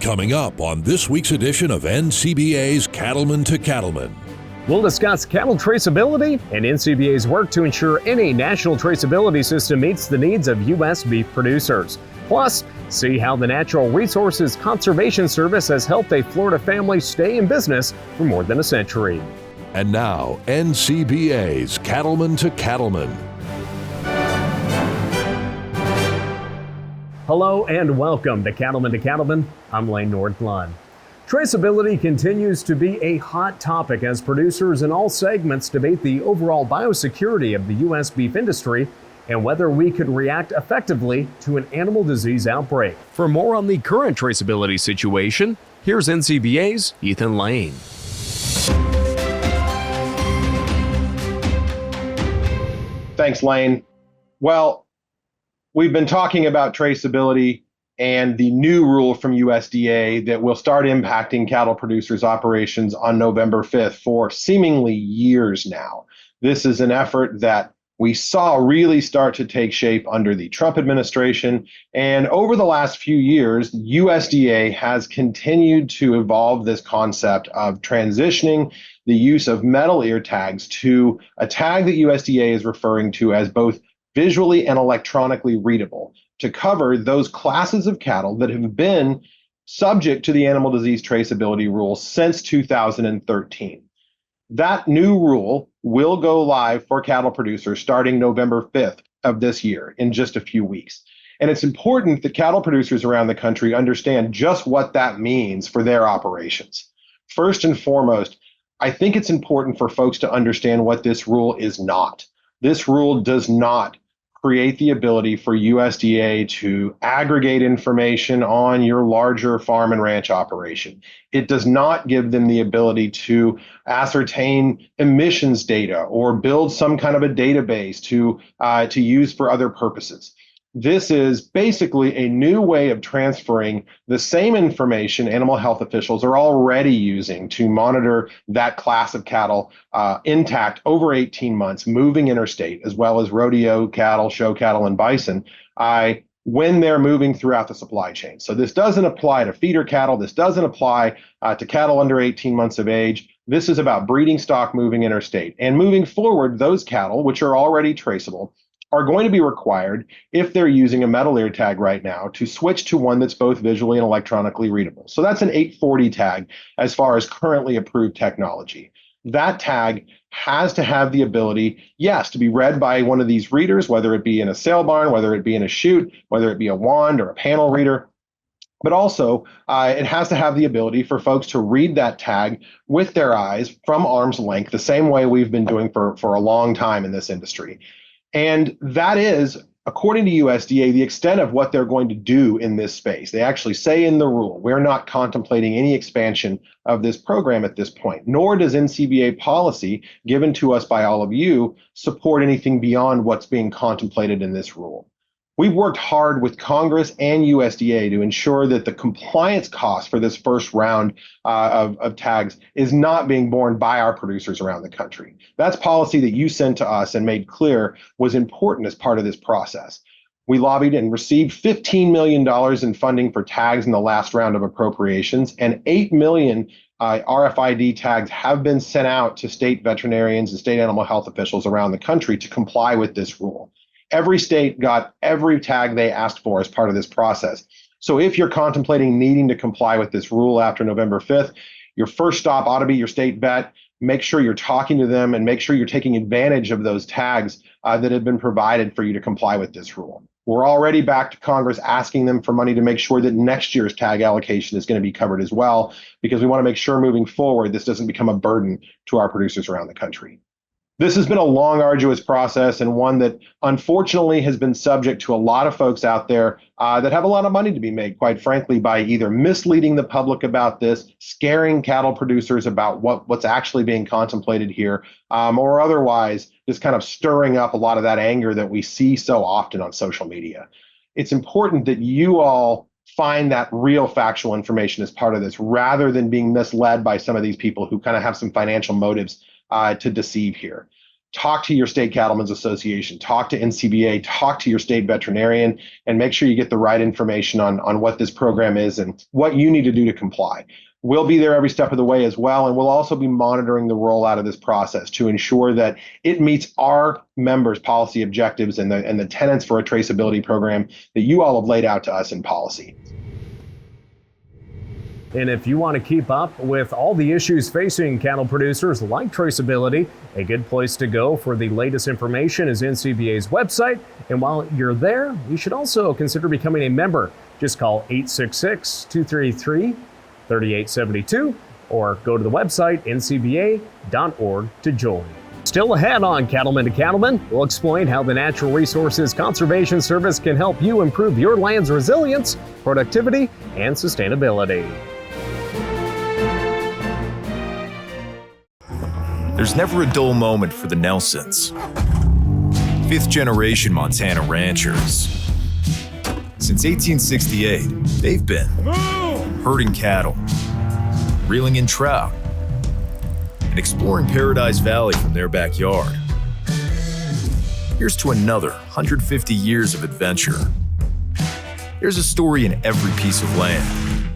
Coming up on this week's edition of NCBA's Cattlemen to Cattlemen. We'll discuss cattle traceability and NCBA's work to ensure any national traceability system meets the needs of U.S. beef producers. Plus, see how the Natural Resources Conservation Service has helped a Florida family stay in business for more than a century. And now, NCBA's Cattlemen to Cattlemen. Hello and welcome to Cattlemen to Cattlemen. I'm Lane Nordlund. Traceability continues to be a hot topic as producers in all segments debate the overall biosecurity of the U.S. beef industry and whether we could react effectively to an animal disease outbreak. For more on the current traceability situation, here's NCBA's Ethan Lane. Thanks, Lane. Well, we've been talking about traceability and the new rule from USDA that will start impacting cattle producers' operations on November 5th for seemingly years now. This is an effort that we saw really start to take shape under the Trump administration. And over the last few years, USDA has continued to evolve this concept of transitioning the use of metal ear tags to a tag that USDA is referring to as both visually and electronically readable, to cover those classes of cattle that have been subject to the animal disease traceability rule since 2013. That new rule will go live for cattle producers starting November 5th of this year, in just a few weeks. And it's important that cattle producers around the country understand just what that means for their operations. First and foremost, I think it's important for folks to understand what this rule is not. This rule does not create the ability for USDA to aggregate information on your larger farm and ranch operation. It does not give them the ability to ascertain emissions data or build some kind of a database to use for other purposes. This is basically a new way of transferring the same information animal health officials are already using to monitor that class of cattle intact over 18 months, moving interstate, as well as rodeo cattle, show cattle, and bison, when they're moving throughout the supply chain. So this doesn't apply to feeder cattle. This doesn't apply to cattle under 18 months of age. This is about breeding stock moving interstate. And moving forward, those cattle, which are already traceable, are going to be required, if they're using a metal ear tag right now, to switch to one that's both visually and electronically readable. So that's an 840 tag as far as currently approved technology. That tag has to have the ability, yes, to be read by one of these readers, whether it be in a sale barn, whether it be in a chute, whether it be a wand or a panel reader. But also, it has to have the ability for folks to read that tag with their eyes from arm's length, the same way we've been doing for a long time in this industry. And that is, according to USDA, the extent of what they're going to do in this space. They actually say in the rule, we're not contemplating any expansion of this program at this point, nor does NCBA policy given to us by all of you support anything beyond what's being contemplated in this rule. We've worked hard with Congress and USDA to ensure that the compliance cost for this first round of tags is not being borne by our producers around the country. That's policy that you sent to us and made clear was important as part of this process. We lobbied and received $15 million in funding for tags in the last round of appropriations, and 8 million RFID tags have been sent out to state veterinarians and state animal health officials around the country to comply with this rule. Every state got every tag they asked for as part of this process. So if you're contemplating needing to comply with this rule after November 5th, your first stop ought to be your state vet. Make sure you're talking to them and make sure you're taking advantage of those tags that have been provided for you to comply with this rule. We're already back to Congress asking them for money to make sure that next year's tag allocation is going to be covered as well, because we want to make sure moving forward this doesn't become a burden to our producers around the country. This has been a long, arduous process, and one that unfortunately has been subject to a lot of folks out there that have a lot of money to be made, quite frankly, by either misleading the public about this, scaring cattle producers about what's actually being contemplated here, or otherwise just kind of stirring up a lot of that anger that we see so often on social media. It's important that you all find that real factual information as part of this, rather than being misled by some of these people who kind of have some financial motives to deceive here. talk to your state cattlemen's association, talk to NCBA, talk to your state veterinarian, and make sure you get the right information on what this program is and what you need to do to comply. We'll be there every step of the way as well, and we'll also be monitoring the rollout of this process to ensure that it meets our members' policy objectives and the tenets for a traceability program that you all have laid out to us in policy. And if you want to keep up with all the issues facing cattle producers like traceability, a good place to go for the latest information is NCBA's website. And while you're there, you should also consider becoming a member. Just call 866-233-3872 or go to the website ncba.org to join. Still ahead on Cattlemen to Cattlemen, we'll explain how the Natural Resources Conservation Service can help you improve your land's resilience, productivity, and sustainability. There's never a dull moment for the Nelsons. Fifth-generation Montana ranchers. Since 1868, they've been herding cattle, reeling in trout, and exploring Paradise Valley from their backyard. Here's to another 150 years of adventure. There's a story in every piece of land.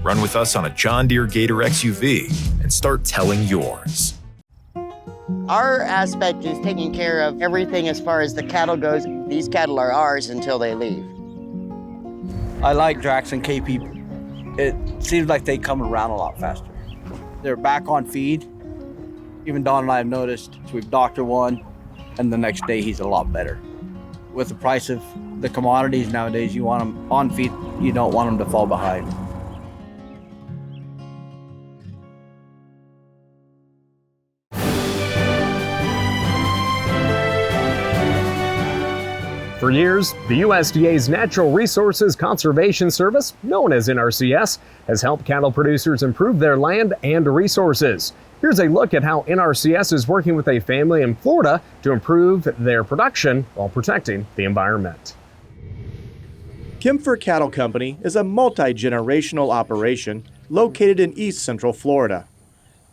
Run with us on a John Deere Gator XUV and start telling yours. Our aspect is taking care of everything as far as the cattle goes. These cattle are ours until they leave. I like Drax and KP. It seems like they come around a lot faster. They're back on feed. Even Don and I have noticed, so we've doctored one, and the next day he's a lot better. With the price of the commodities nowadays, you want them on feed, you don't want them to fall behind. For years, the USDA's Natural Resources Conservation Service, known as NRCS, has helped cattle producers improve their land and resources. Here's a look at how NRCS is working with a family in Florida to improve their production while protecting the environment. Kempfer Cattle Company is a multi-generational operation located in East Central Florida.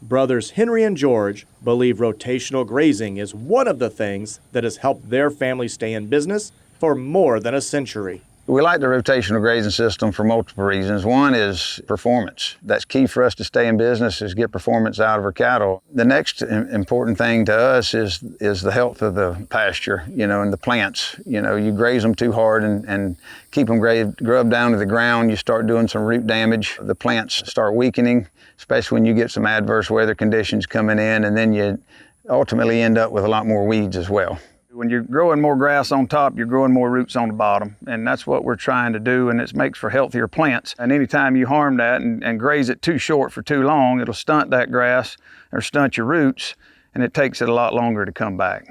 Brothers Henry and George believe rotational grazing is one of the things that has helped their family stay in business for more than a century. We like the rotational grazing system for multiple reasons. One is performance. That's key for us to stay in business, is get performance out of our cattle. The next important thing to us is the health of the pasture, and the plants. You graze them too hard and keep them grubbed down to the ground, you start doing some root damage. The plants start weakening, especially when you get some adverse weather conditions coming in, and then you ultimately end up with a lot more weeds as well. When you're growing more grass on top, you're growing more roots on the bottom, and that's what we're trying to do, and it makes for healthier plants. And anytime you harm that and graze it too short for too long, it'll stunt that grass or stunt your roots, and it takes it a lot longer to come back.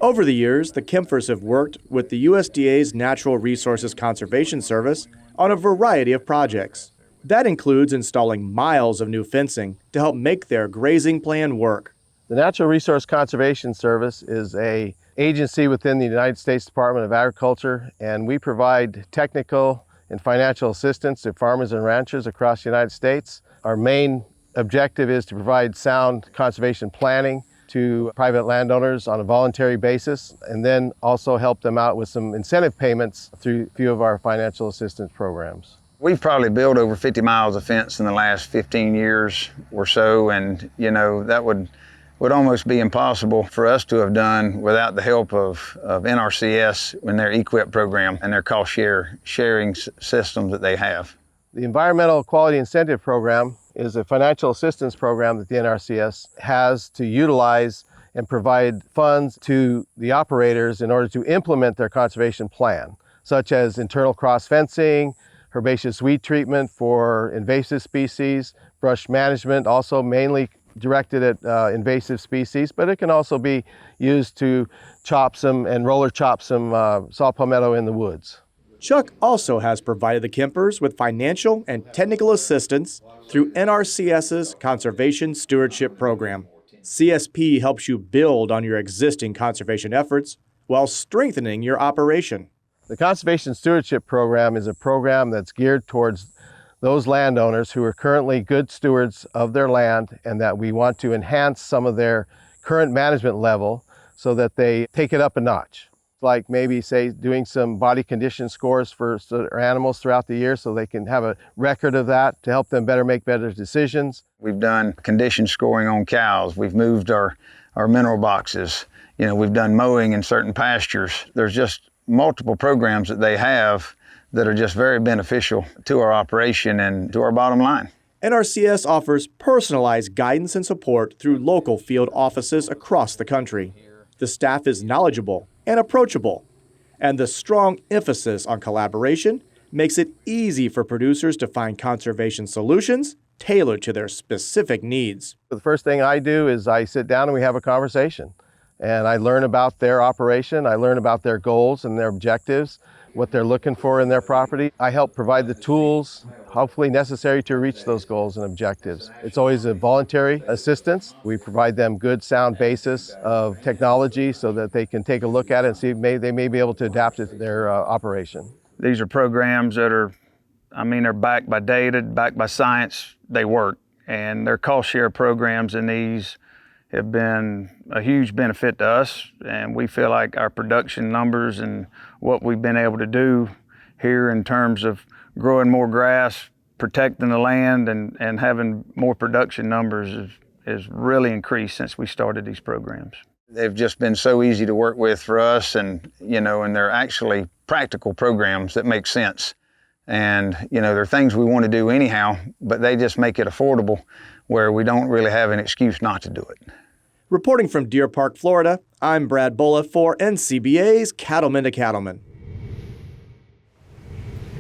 Over the years, the Kempfers have worked with the USDA's Natural Resources Conservation Service on a variety of projects. That includes installing miles of new fencing to help make their grazing plan work. The Natural Resource Conservation Service is an agency within the United States Department of Agriculture, and we provide technical and financial assistance to farmers and ranchers across the United States. Our main objective is to provide sound conservation planning to private landowners on a voluntary basis, and then also help them out with some incentive payments through a few of our financial assistance programs. We've probably built over 50 miles of fence in the last 15 years or so, and that would almost be impossible for us to have done without the help of NRCS and their EQIP program and their cost sharing system that they have. The Environmental Quality Incentive Program is a financial assistance program that the NRCS has to utilize and provide funds to the operators in order to implement their conservation plan, such as internal cross fencing, herbaceous weed treatment for invasive species, brush management, also mainly directed at invasive species, but it can also be used to chop some and roller chop some saw palmetto in the woods. Chuck also has provided the Kempers with financial and technical assistance through NRCS's Conservation Stewardship Program. CSP helps you build on your existing conservation efforts while strengthening your operation. The Conservation Stewardship Program is a program that's geared towards those landowners who are currently good stewards of their land and that we want to enhance some of their current management level so that they take it up a notch. Like maybe say doing some body condition scores for animals throughout the year so they can have a record of that to help them make better decisions. We've done condition scoring on cows. We've moved our mineral boxes. We've done mowing in certain pastures. There's just multiple programs that they have that are just very beneficial to our operation and to our bottom line. NRCS offers personalized guidance and support through local field offices across the country. The staff is knowledgeable and approachable, and the strong emphasis on collaboration makes it easy for producers to find conservation solutions tailored to their specific needs. The first thing I do is I sit down and we have a conversation, and I learn about their operation, I learn about their goals and their objectives, what they're looking for in their property. I help provide the tools, hopefully necessary to reach those goals and objectives. It's always a voluntary assistance. We provide them good, sound basis of technology so that they can take a look at it and see if they may be able to adapt it to their operation. These are programs that are backed by data, backed by science. They work, and their cost share programs in these have been a huge benefit to us, and we feel like our production numbers and what we've been able to do here in terms of growing more grass, protecting the land, and having more production numbers has really increased since we started these programs. They've just been so easy to work with for us, and they're actually practical programs that make sense. And they're things we want to do anyhow, but they just make it affordable where we don't really have an excuse not to do it. Reporting from Deer Park, Florida, I'm Brad Bulla for NCBA's Cattlemen to Cattlemen.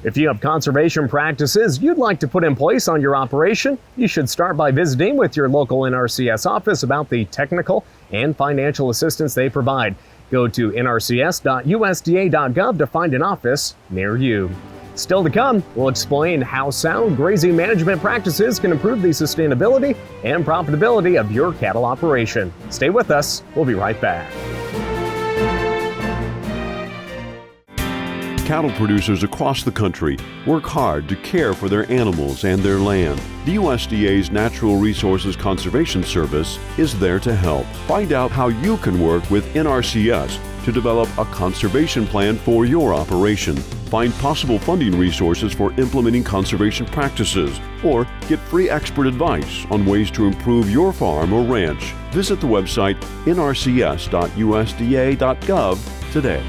If you have conservation practices you'd like to put in place on your operation, you should start by visiting with your local NRCS office about the technical and financial assistance they provide. Go to nrcs.usda.gov to find an office near you. Still to come, we'll explain how sound grazing management practices can improve the sustainability and profitability of your cattle operation. Stay with us. We'll be right back. Cattle producers across the country work hard to care for their animals and their land. The USDA's Natural Resources Conservation Service is there to help. Find out how you can work with NRCS to develop a conservation plan for your operation. Find possible funding resources for implementing conservation practices, or get free expert advice on ways to improve your farm or ranch. Visit the website nrcs.usda.gov today.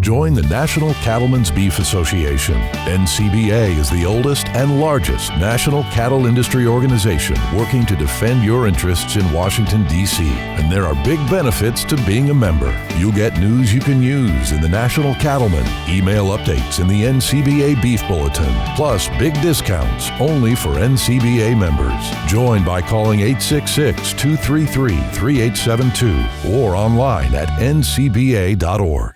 Join the National Cattlemen's Beef Association. NCBA is the oldest and largest national cattle industry organization working to defend your interests in Washington, D.C. And there are big benefits to being a member. You'll get news you can use in the National Cattlemen, email updates in the NCBA Beef Bulletin, plus big discounts only for NCBA members. Join by calling 866-233-3872 or online at ncba.org.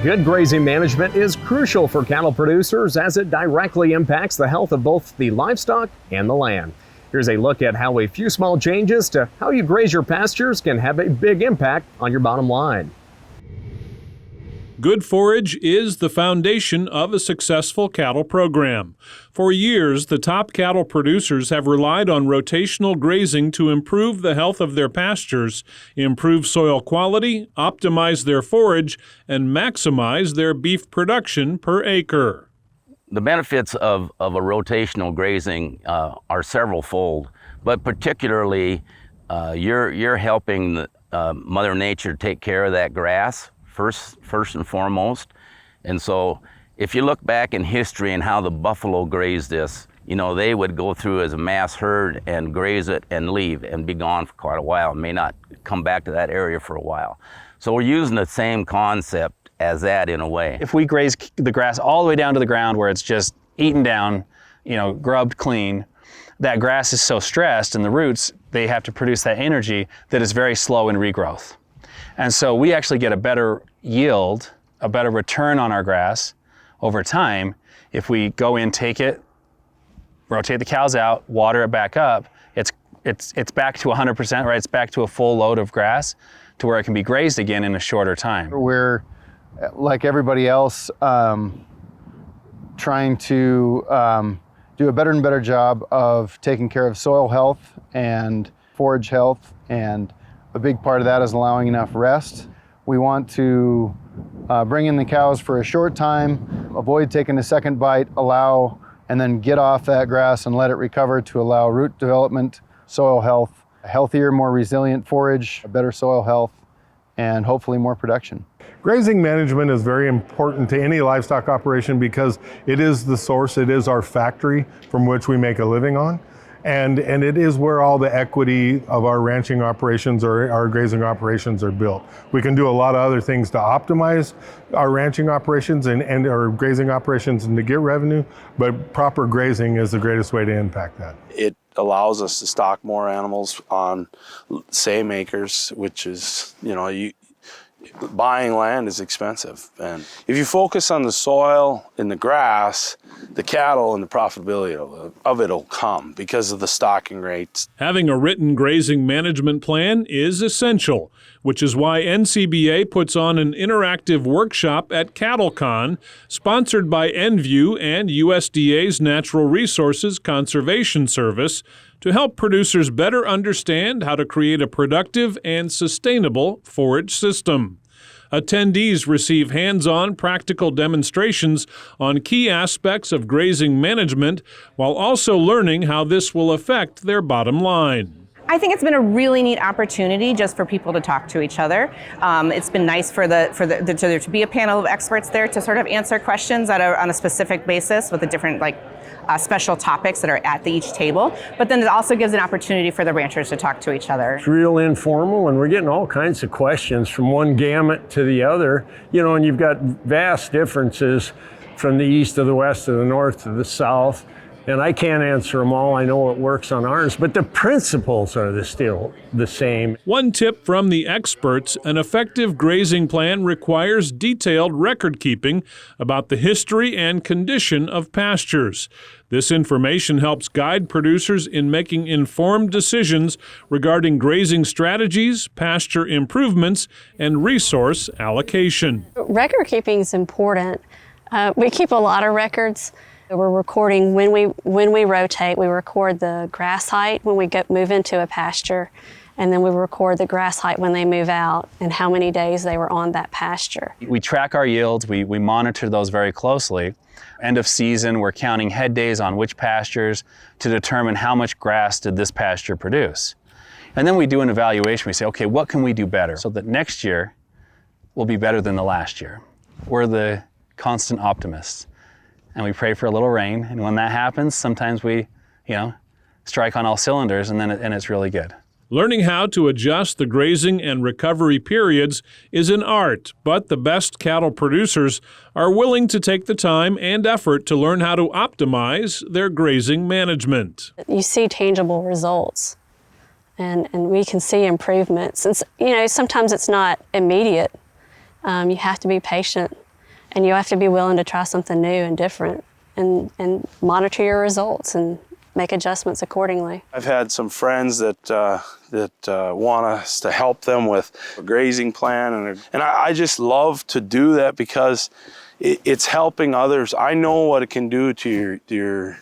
Good grazing management is crucial for cattle producers as it directly impacts the health of both the livestock and the land. Here's a look at how a few small changes to how you graze your pastures can have a big impact on your bottom line. Good forage is the foundation of a successful cattle program. For years, the top cattle producers have relied on rotational grazing to improve the health of their pastures, improve soil quality, optimize their forage, and maximize their beef production per acre. The benefits of a rotational grazing are several-fold, but particularly you're helping Mother Nature take care of that grass first and foremost. And so if you look back in history and how the buffalo grazed this, they would go through as a mass herd and graze it and leave and be gone for quite a while, may not come back to that area for a while. So we're using the same concept as that in a way. If we graze the grass all the way down to the ground where it's just eaten down, grubbed clean, that grass is so stressed and the roots, they have to produce that energy that is very slow in regrowth. And so we actually get a better yield, a better return on our grass over time if we go in, take it, rotate the cows out, water it back up. It's back to 100%, right? It's back to a full load of grass to where it can be grazed again in a shorter time. We're, like everybody else, trying to do a better and better job of taking care of soil health and forage health, and a big part of that is allowing enough rest. We want to bring in the cows for a short time, avoid taking a second bite, and then get off that grass and let it recover to allow root development, soil health, healthier, more resilient forage, better soil health, and hopefully more production. Grazing management is very important to any livestock operation because it is the source, it is our factory from which we make a living on. And it is where all the equity of our ranching operations or our grazing operations are built. We can do a lot of other things to optimize our ranching operations and our grazing operations and to get revenue, but proper grazing is the greatest way to impact that. It allows us to stock more animals on same acres, which is, buying land is expensive. And if you focus on the soil and the grass, the cattle and the profitability of it will come because of the stocking rates. Having a written grazing management plan is essential, which is why NCBA puts on an interactive workshop at CattleCon, sponsored by NView and USDA's Natural Resources Conservation Service, to help producers better understand how to create a productive and sustainable forage system. Attendees receive hands-on practical demonstrations on key aspects of grazing management while also learning how this will affect their bottom line. I think it's been a really neat opportunity just for people to talk to each other. It's been nice for there to be a panel of experts there to sort of answer questions on a specific basis with the different special topics that are at each table. But then it also gives an opportunity for the ranchers to talk to each other. It's real informal, and we're getting all kinds of questions from one gamut to the other. And you've got vast differences from the east to the west to the north to the south. And I can't answer them all. I know what works on ours, but the principles are still the same. One tip from the experts: an effective grazing plan requires detailed record keeping about the history and condition of pastures. This information helps guide producers in making informed decisions regarding grazing strategies, pasture improvements, and resource allocation. Record keeping is important. We keep a lot of records. We're recording when we rotate. We record the grass height when we move into a pasture, and then we record the grass height when they move out and how many days they were on that pasture. We track our yields. We monitor those very closely. End of season, we're counting head days on which pastures to determine how much grass did this pasture produce. And then we do an evaluation. We say, okay, what can we do better so that next year will be better than the last year? We're the constant optimists. And we pray for a little rain, and when that happens, sometimes we, strike on all cylinders, and it's really good. Learning how to adjust the grazing and recovery periods is an art, but the best cattle producers are willing to take the time and effort to learn how to optimize their grazing management. You see tangible results, and we can see improvements. And, sometimes it's not immediate. You have to be patient. And you have to be willing to try something new and different and monitor your results and make adjustments accordingly. I've had some friends that want us to help them with a grazing plan, and I just love to do that because it's helping others. I know what it can do to your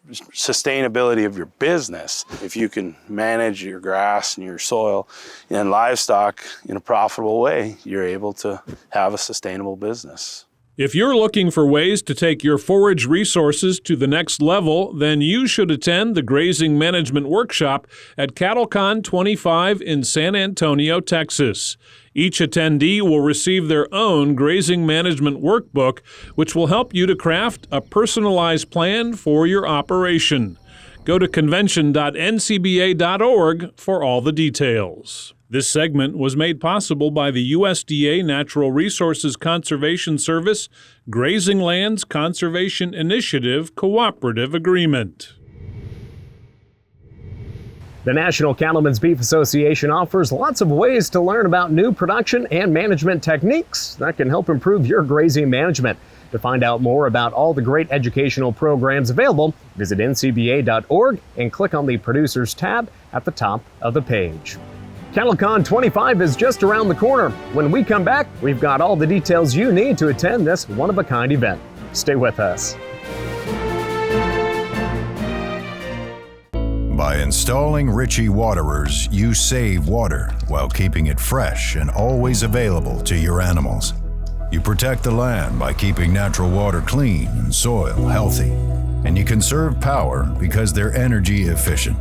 sustainability of your business. If you can manage your grass and your soil and livestock in a profitable way, you're able to have a sustainable business. If you're looking for ways to take your forage resources to the next level, then you should attend the Grazing Management Workshop at CattleCon 25 in San Antonio, Texas. Each attendee will receive their own grazing management workbook, which will help you to craft a personalized plan for your operation. Go to convention.ncba.org for all the details. This segment was made possible by the USDA Natural Resources Conservation Service Grazing Lands Conservation Initiative Cooperative Agreement. The National Cattlemen's Beef Association offers lots of ways to learn about new production and management techniques that can help improve your grazing management. To find out more about all the great educational programs available, visit ncba.org and click on the Producers tab at the top of the page. CattleCon 25 is just around the corner. When we come back, we've got all the details you need to attend this one-of-a-kind event. Stay with us. By installing Ritchie waterers, you save water while keeping it fresh and always available to your animals. You protect the land by keeping natural water clean and soil healthy. And you conserve power because they're energy efficient.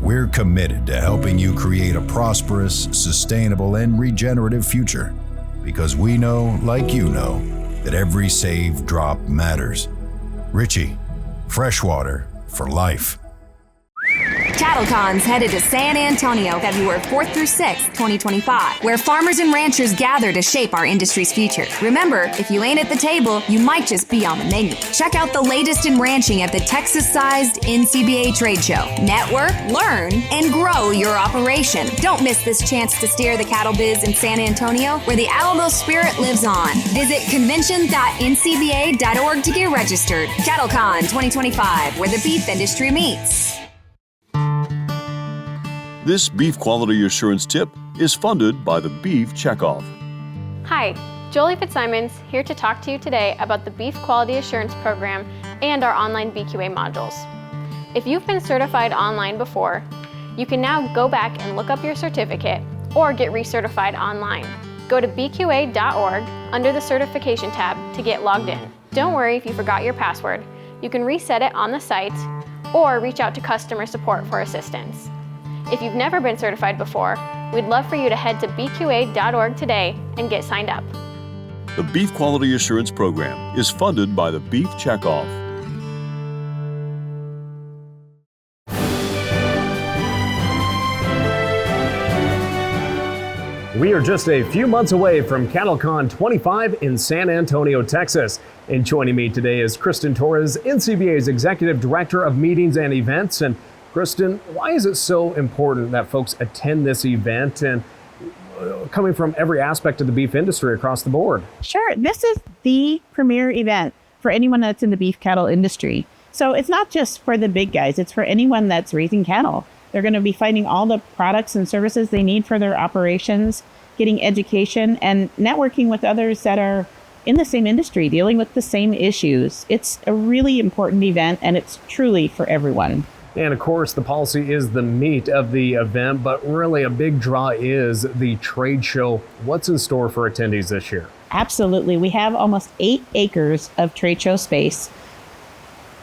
We're committed to helping you create a prosperous, sustainable, and regenerative future. Because we know, like you know, that every saved drop matters. Ritchie, fresh water for life. CattleCon's headed to San Antonio, February 4th through 6th, 2025, where farmers and ranchers gather to shape our industry's future. Remember, if you ain't at the table, you might just be on the menu. Check out the latest in ranching at the Texas-sized NCBA trade show. Network, learn, and grow your operation. Don't miss this chance to steer the cattle biz in San Antonio, where the Alamo spirit lives on. Visit convention.ncba.org to get registered. CattleCon 2025, where the beef industry meets. This beef quality assurance tip is funded by the Beef Checkoff. Hi, Jolie Fitzsimons here to talk to you today about the Beef Quality Assurance Program and our online BQA modules. If you've been certified online before, you can now go back and look up your certificate or get recertified online. Go to bqa.org under the certification tab to get logged in. Don't worry if you forgot your password. You can reset it on the site or reach out to customer support for assistance. If you've never been certified before, we'd love for you to head to bqa.org today and get signed up. The Beef Quality Assurance Program is funded by the Beef Checkoff. We are just a few months away from CattleCon 25 in San Antonio, Texas. And joining me today is Kristen Torres, NCBA's Executive Director of Meetings and Events. And Kristen, why is it so important that folks attend this event, and coming from every aspect of the beef industry across the board? Sure. This is the premier event for anyone that's in the beef cattle industry. So it's not just for the big guys. It's for anyone that's raising cattle. They're going to be finding all the products and services they need for their operations, getting education, and networking with others that are in the same industry, dealing with the same issues. It's a really important event, and it's truly for everyone. And of course, the policy is the meat of the event, but really a big draw is the trade show. What's in store for attendees this year? Absolutely. We have almost 8 acres of trade show space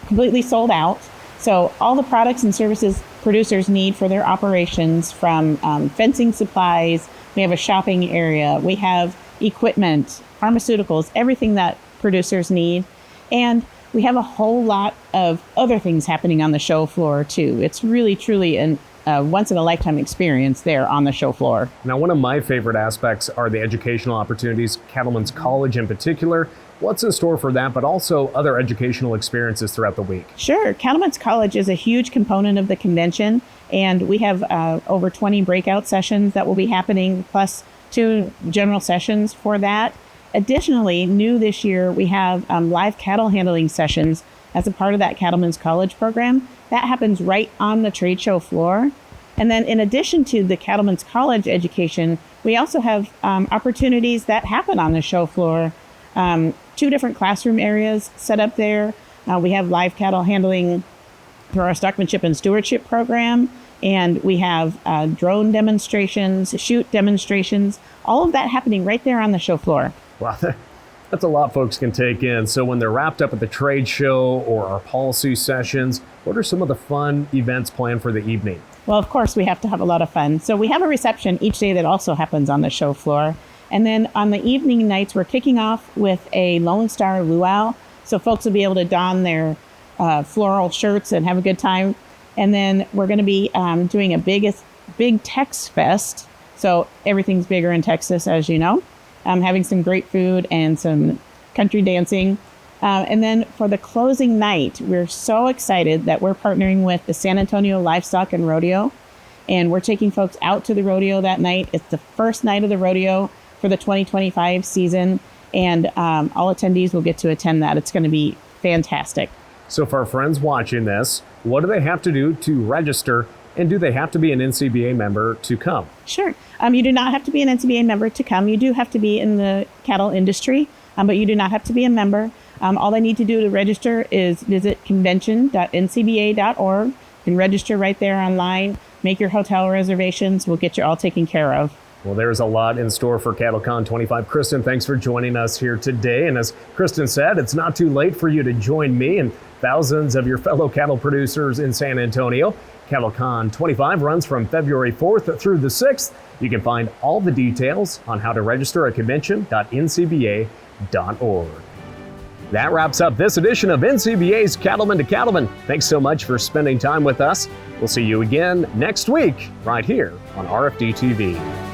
completely sold out. So all the products and services producers need for their operations, from fencing supplies, we have a shopping area, we have equipment, pharmaceuticals, everything that producers need. And we have a whole lot of other things happening on the show floor, too. It's really, truly a once-in-a-lifetime experience there on the show floor. Now, one of my favorite aspects are the educational opportunities, Cattlemen's College in particular. What's in store for that, but also other educational experiences throughout the week? Sure. Cattlemen's College is a huge component of the convention, and we have over 20 breakout sessions that will be happening, plus 2 general sessions for that. Additionally, new this year, we have live cattle handling sessions as a part of that Cattlemen's College program. That happens right on the trade show floor. And then in addition to the Cattlemen's College education, we also have opportunities that happen on the show floor. 2 different classroom areas set up there. We have live cattle handling through our Stockmanship and Stewardship program. And we have drone demonstrations, shoot demonstrations, all of that happening right there on the show floor. Wow, that's a lot folks can take in. So when they're wrapped up at the trade show or our policy sessions, what are some of the fun events planned for the evening? Well, of course, we have to have a lot of fun. So we have a reception each day that also happens on the show floor. And then on the evening nights, we're kicking off with a Lone Star Luau. So folks will be able to don their floral shirts and have a good time. And then we're going to be doing a big Tex Fest. So everything's bigger in Texas, as you know. Having some great food and some country dancing. And then for the closing night, we're so excited that we're partnering with the San Antonio Livestock and Rodeo. And we're taking folks out to the rodeo that night. It's the first night of the rodeo for the 2025 season. And all attendees will get to attend that. It's going to be fantastic. So for our friends watching this, what do they have to do to register? And do they have to be an NCBA member to come? Sure. You do not have to be an NCBA member to come. You do have to be in the cattle industry, but you do not have to be a member. All they need to do to register is visit convention.ncba.org, You can register right there online, make your hotel reservations. We'll get you all taken care of. Well, there's a lot in store for CattleCon 25. Kristen, thanks for joining us here today. And as Kristen said, it's not too late for you to join me and thousands of your fellow cattle producers in San Antonio. CattleCon 25 runs from February 4th through the 6th. You can find all the details on how to register at convention.ncba.org. That wraps up this edition of NCBA's Cattlemen to Cattlemen. Thanks so much for spending time with us. We'll see you again next week right here on RFD TV.